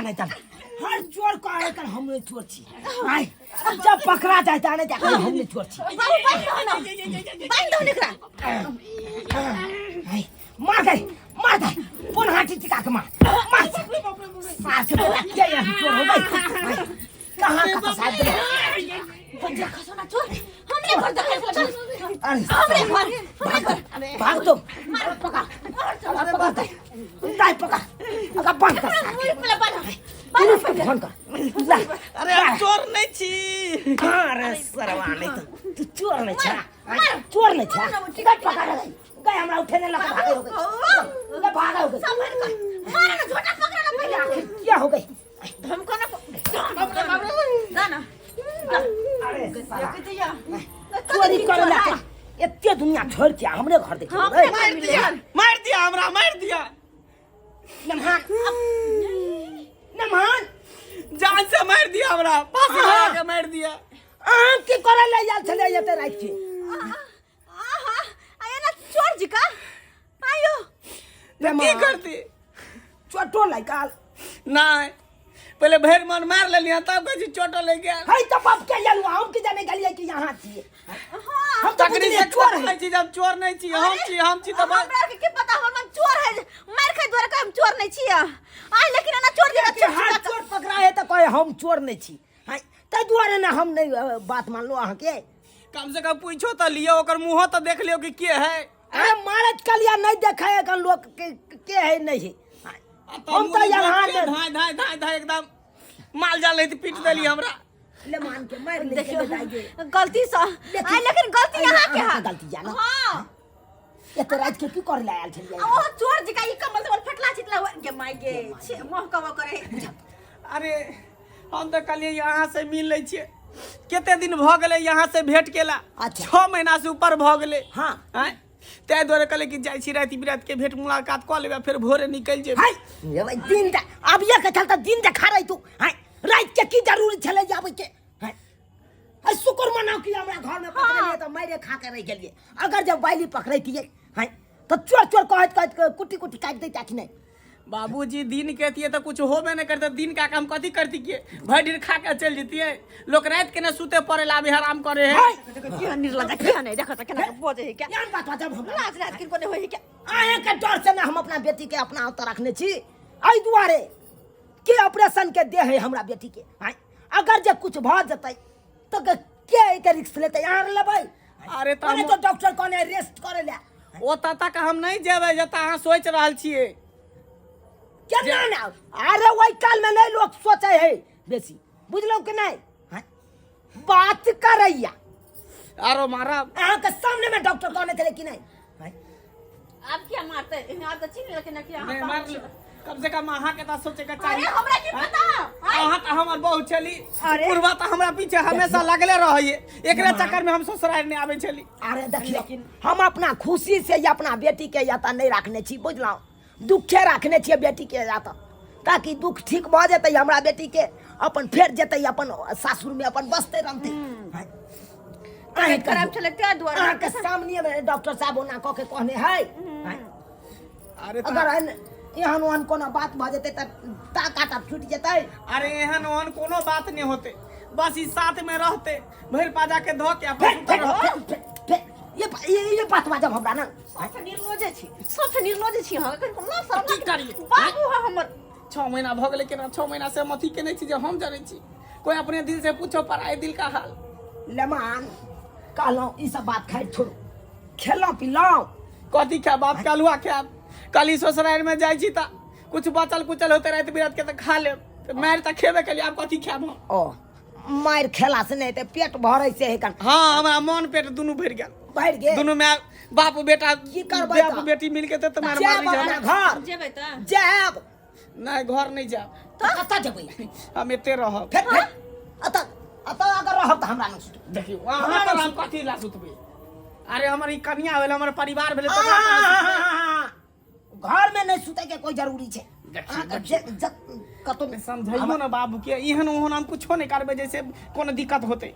नहीं था हर चोर को आए कर हमने चोर छी आई जब पकड़ा जाता है देखो हमने चोर छी बांध दो निकला आई मार दे पुन हाथी टिका के मार सास के ये चोर हो गई कहां का फसाद दे पंजा खसोना चोर हमने घर दखल अरे हमने घर भाग तुम पकड़ अरे बात है नहीं पकड़ अगर बंद कर पुलिस को फोन कर ला अरे हम चोर नहीं छी अरे सरवा नहीं तो तू चोर नहीं छा चोर नहीं छा टिकट पकड़ गए हमरा उठेने लगा भागे हो गए ले भागा हो गए संभाल कर मारा ना झोटा पकड़ा ना पहले आखिर क्या हो गई हमको ना ना अरे कतिया चोरी करे ला इतने दुनिया छोड़ के हमरे घर देखे मार दिया हमरा मार दिया नमान जान से मार दिया हमरा फांसी लगा के मार दिया आम की करे ले जा चले जाते रात के आया ना चोर जी का आयो तो की करती चोटो लाइकाल नहीं पहले भैर मन मार लेलिया तब कह चोटो ले गया है तो बाप के जालू हम की जाने गलिए कि यहाँ छिए हम तो तकरी से चोर है छी जब चोर नहीं छी हम छी तो हमरा के पता हम चोर है मार खाई द्वारा हम चोर नहीं छी आ लेकिन ना चोर जी हाथ चोर पकड़ा है तो कहे हम चोर नहीं छी है तै दुआरे ना हम नहीं बात मान लो अहाँ के कम से कम पूछो तो लियो ओकर मुंह तो देख लियो कि के है अरे मारत कलिया नहीं देखा है कल लोग के है नहीं हम तो यहाँ धाय एकदम माल जाल नहीं पीट देली हमरा ले मान के मार ले के बताइए गलती से आ लेकिन गलती यहाँ के है गलती जाना हां ये तो रात के की कर लायल छलिए ओ चोर जी का ई कमल से फटला छिटला के माय गे मोह कवा करे अरे हम तो कल यहाँ से मिल ले छिए केते दिन भ गेले यहाँ से भेंट केला अच्छा 6 महीना से ऊपर भ गेले हां हैं तै द्वारे कहले कि जाई छी राति बिरात के भेंट मुलाकात क लेबे फिर भोरे निकल जेबे हाय ये भाई दिन अब ये के चलता दिन देखा रही तू हाय रात के की जरूरी छले जाबे के हाय हाय शुक्र मनाओ कि हमरा घर में पकड़ लिए तो मारे खा के रह गेलिए अगर जब बाइली पकड़ती है हाय तो चोर चोर कहत कुटी कुटी काट देता कि नहीं बाबूजी दिन कहती है तो कुछ होबे नहीं करते दिन का काम कथी करती के भर दिन खा के चल जेती है लोग रात के न सूते पड़े ला आराम करे है क्या निर्लज क्या नहीं देखा केना बोझे है क्या यार बात जब हम लाज रात किनको नहीं होई क्या आए के डर से ना हम अपना बेटी के अपना हाथ रखने छी आई दुआरे के ऑपरेशन के दे है हमरा बेटी के हाय अगर जब कुछ भ जतै तो के के रिस्क लेते यार लेबै अरे तो डॉक्टर कोने रेस्ट करे ले ओ तता का हम नहीं जेबै जता अहाँ सोच रहल छिए केना ना अरे वही काल में नहीं लोग सोचे है बेसी बुझलो कि नहीं हां बात करैया आरो मारा अहाँ के सामने में डॉक्टर कहने थे कि नहीं हां आप क्या मारते यहाँ तो चिन्ह लेकिन क्या नहीं मार लियो कम से कम अहाँ के ता सोचे के अरे चाहिए हमरा की पता अहाँ तो हमर बहुत चली पूर्वा तो हमरा पीछे हमेशा लगले रहिए एकरे चक्कर में हम ससुराल नहीं आवे चली अरे देखिए हम अपना खुशी से या अपना बेटी के या नहीं रखने छी बुझलौ दुखे रखने छी बेटी के या ताकि दुख ठीक भ जतै हमरा बेटी के अपन फेर जतै अपन सासुर में अपन बसते रहते अरे खराब चले त्या द्वारा अहाँ के सामने में डॉक्टर साहब ओना क के कहने है अरे अगर एहन ओहन कोनो बात भ जतै त काटा छूट जतै अरे एहन ओहन कोनो बात नहीं होते बस इस साथ में रहते भैर पाजा के धो के अपन ये बात जब हमरा ना सबसे निर्लज छी हां ना की करिए बाबू हमर 6 महीना भ गेले केना 6 महीना से मथी के नहीं छी जे हम जाने छी कोई अपने दिल से पूछो पराए दिल का हाल लेमान कहलो ई सब बात खाइ छोड़ो खेलो पिलो कथी क्या बात कालुआ क्या कल ससुराल में जाई छी ता कुछ बचल कुचल होते रात बिरात के त खा ले मार त खेबे के लिए आप कथी खाब ओ मार खेला से नहीं ते पेट भरै से है कन हां हमरा मन पेट दुनु भर गेल दुनु में बाप बेटा की करबै बाप बेटी मिल के त मार मारी जा घर जेबै त जाब नहीं घर नहीं जा तो कत जेबै हम एते रहब फिर अत अगर रहब त हमरा न सुत देखियो वहां पर हम कथी ला सुतबे अरे हमर ई कन्या भेल हमर परिवार भेल त घर में नहीं सुते के कोई जरूरी छे कतो में समझाइयो ना बाबू के एहन ओहन हम कुछो नहीं करबे जैसे कोनो दिक्कत होते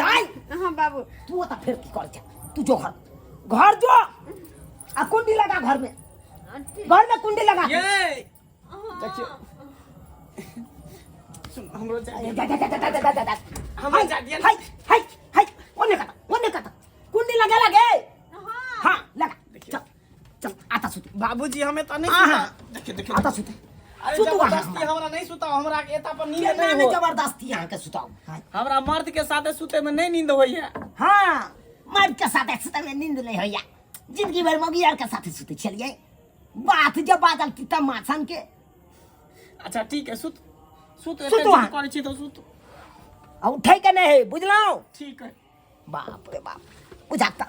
दाई हां बाबू तू त फिर की कर तू जो घर जो आ कुंडी लगा घर में कुंडी लगा ये देखियो सुन हमरो जा जा जा जा जा जा जा जा हमरा जा दिया हाय हाय हाय ओने कता कुंडी लगा लगे हां लगा चल चल आता सुत बाबूजी हमें तो नहीं हाँ, सुता देखिए देखिए आता सुत अरे सुत जबरदस्ती हमरा नहीं सुता हमरा के एता पर नींद नहीं नहीं हो जबरदस्ती यहां के सुताओ हमरा मर्द के साथे सुते में नहीं नींद होइए हां मर्द के साथ सुते में नींद नहीं होया जिंदगी भर मगी यार के साथ सुते चलिए बात जब बादल की तब माछन के अच्छा ठीक है सुत सुत सुत वहाँ। करे छी तो सुत अब उठे के नहीं बुझलो ठीक है बाप रे बाप बुझाता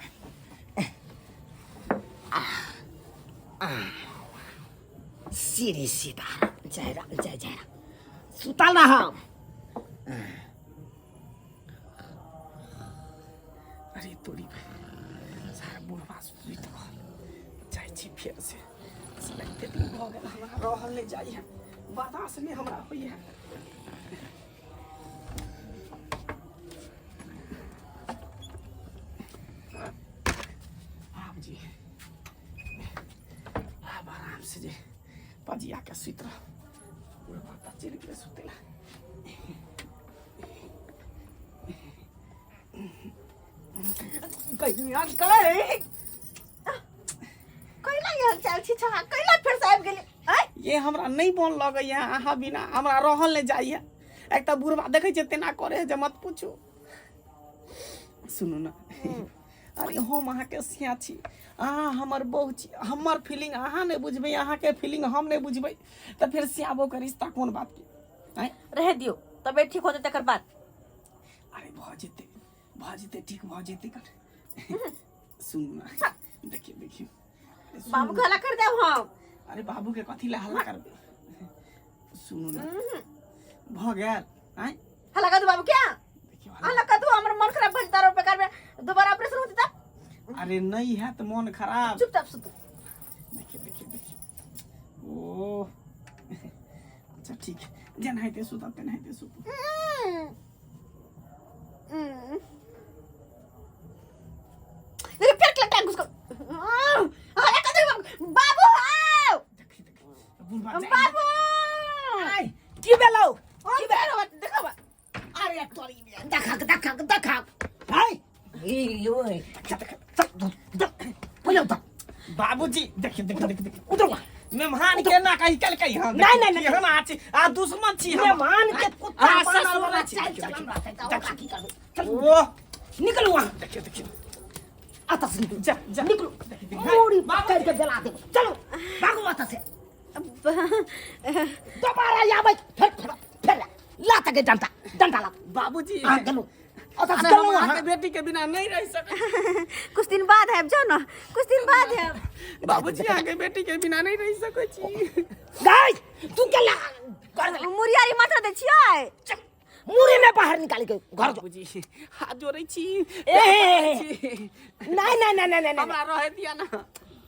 सीधी सीधा जय राम जय जय राम सुतल रहा अरे तोरी सारा बुढ़वा सुत जाय छी फेर से सलैते दिन भ गेल हमरा रहल नहीं जाय है बर्दाश्त नहीं हमरा होइए आप जी अब आराम से जे पजिया के सुत रह बुढ़वा त चल के सुतेला कहिया करे कैला यहाँ चल छी छा कैला फिर से आबि गेली आय ये हमरा नहीं बोल लगैया अहाँ बिना हमरा रहल नहीं जाइए एक तो बुढ़वा देखे छे तेना करे जे मत पूछू सुनू ना अरे हम अहाँ के सिया छी अहाँ हमर बहू छी हमर फीलिंग अहाँ नहीं बुझबै अहाँ के फीलिंग हम नहीं बुझबै तो फिर सियाबो के रिश्ता कोन बात के हैं रह दियो तबियत ठीक होते तकर बाद अरे भ जेते ठीक भ जेते कर सुनू ना देखिए देखिए बाबू गला कर देब हम अरे बाबू के कथी ला हल्ला करबे सुनू ना भ गेल हैं हल्ला कर दो बाबू क्या देखियो हल्ला कर दो हमर मन खराब भइल तारो पे करबे दोबारा ऑपरेशन होते तब अरे नहीं है तो मन खराब चुपचाप सुत देखिए ओ अच्छा ठीक है जन है ते सुता तेन है ते सुता मेरे पेट के लगता है घुसको हल्ला कर दो बाबू आओ बुढ़वा जाए बाबू आई की बेलो की बेरो देखो बा अरे तोरी देखा हाय यो बोलो तो बाबूजी देखिए उधर मेहमान के ना कहीं कल कहीं हम नहीं हम आछी आ दुश्मन छी हम मेहमान के कुत्ता हाँ, बनल ससुर वाला छी। चाल चलन रहते तो की कर चल ओ निकलो वहां देखिए आता से निकलो जा निकलो पूरी पकड़ के जला दे चलो भागो आता से दोबारा आवे फिर लाता के डंडा ला बाबूजी हां चलो आता से हम चलो अहाँ वहां के बेटी के बिना नहीं रह सके कुछ दिन बाद है जाओ ना कुछ दिन बाद है बाबूजी अहाँ के बेटी के बिना नहीं रह सके छी गाइस तू के ला कर मुरियारी मात्र दे छियै मुरी में बाहर निकाल के घर जो बाबूजी हाथ जोड़ै छी नहीं हमरा रह दिया ना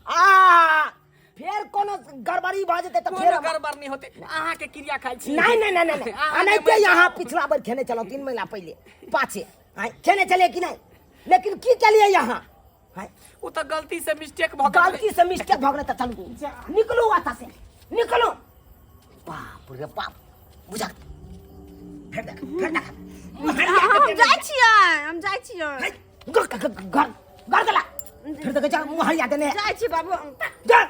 आ फिर कोनो गड़बड़ी भ जेते तो फिर गड़बड़ नहीं होते अहाँ के क्रिया खाइ छी नहीं अनैते यहाँ पिछला बार खेने चलो 3 महीना पहले पाछे खेने चले कि नहीं लेकिन की चलिए यहाँ वो तो गलती से मिस्टेक भ गेल गलती से मिस्टेक भग रहा था चलो निकलो आता से निकलो बाप रे बाप बुझा फिर देख हम जाय छियै घर गला फिर देख जा मुहैया देने जाय छी बाबू डर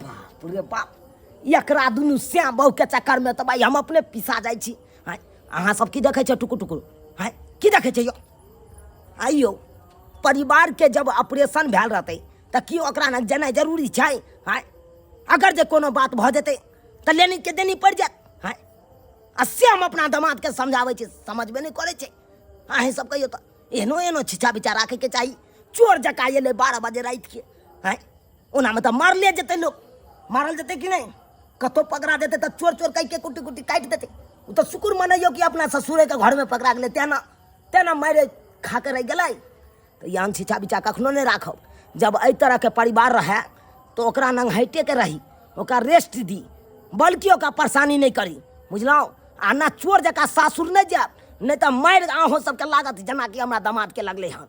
बाप रे बाप एकरा दुनू श्याम बहू के चक्कर में तो भाई हम अपने पिसा जाइ छी अहाँ सब की देखे छ टुकुर टुकुर की देखे छ यो आइयो परिवार के जब ऑपरेशन भेल रहते तो की ओकरा न जेनाइ जरूरी छै अगर जे कोनो बात भ जेतै तो लेनी के देनी पड़ जात आ से हम अपना दामाद के समझाबै छी समझबे नहीं करे छै अहीं सब कहियो तो एहनो छिछा विचार राखे के चाही चोर जका एले 12 बजे रात के ओना में तो मारले जेते लोग मारल जेते कि नहीं कतो पकड़ा देते तो चोर कह के कुटी कुटी काट देते वो तो शुक्र मनइयो कि अपना ससुरे के घर में पकड़ा गेले तेना मारे खा के रह गेलै तो यहाँ छिछा विचार कखनो नहीं राखब जब एहि तरह के परिवार रहे तो ओकरा नंग हटे के रही ओकरा रेस्ट दी बल्कि ओकरा परेशानी नहीं करी बुझलौ आ ना चोर जका सासुर नहीं जाब नहीं तो मारि अहों सबके लागत जेना कि हमरा दामाद के लगले हन